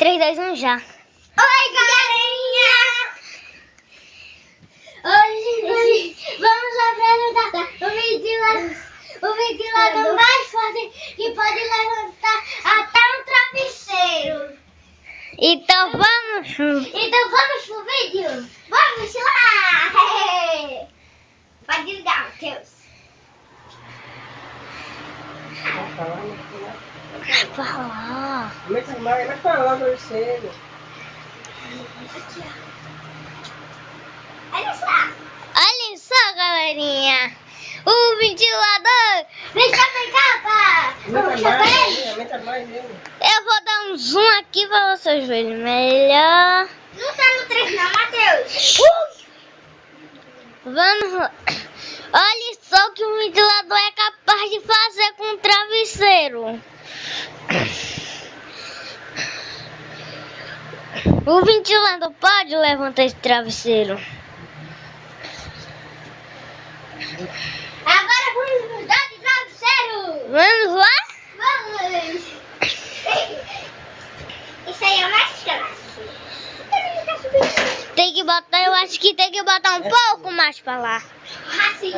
3, 2, 1 já. Oi, galerinha! Hoje vamos apresentar o ventilador mais forte que pode levantar até um travesseiro. Então vamos Pro vídeo. Vamos lá! Pode ligar, Matheus. falar. Vai falar pra você. Aqui, ó. Olha só. Olha só, galerinha. O ventilador. Vem cá, pá. Aumenta mais ele. Eu vou dar um zoom aqui pra vocês verem melhor. Não tá no 3 não, Matheus. Vamos lá. Olha só o que o ventilador é capaz de fazer com o travesseiro. O ventilador pode levantar esse travesseiro. Agora vamos mudar de travesseiro. Vamos lá? Vamos. Isso aí é mais fácil. Tem que botar, eu acho que tem que botar um pouco mais pra lá. Assim.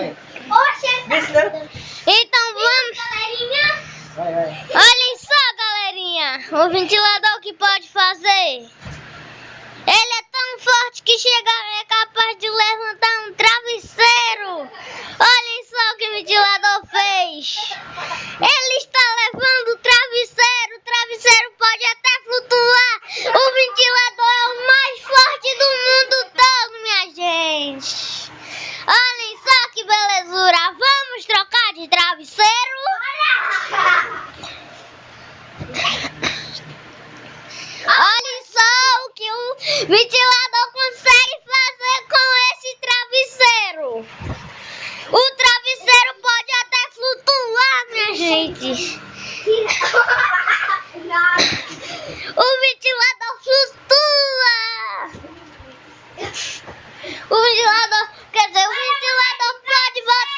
Oxe, Então vamos. galerinha. Vai. Olhem só, galerinha. O ventilador que pode fazer. Ele é tão forte que é capaz de levantar um travesseiro. Olhem só o que o ventilador fez. Ele está levando o travesseiro. O travesseiro pode até flutuar. O ventilador é o mais forte do mundo todo, minha gente. Olhem só que belezura. Vamos trocar de travesseiro? Olhem só o que o ventilador consegue fazer com esse travesseiro. O travesseiro pode até flutuar, minha gente. O ventilador flutua. O ventilador, quer dizer, o ventilador pode botar.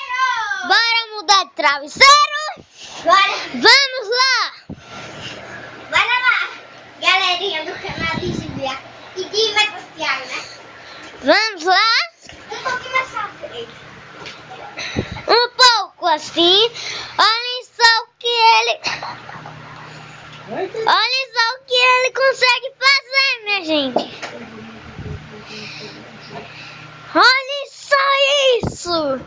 Bora mudar de travesseiro? Bora. Vamos lá. Bora lá. Galerinha do canal de Julia. E de mais social, né? Vamos lá. Um pouquinho mais rápido. Um pouco assim. Olhem só o que ele. Olhem só o que ele consegue fazer, minha gente. Olhem só isso.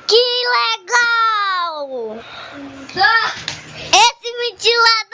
Que legal. Esse ventilador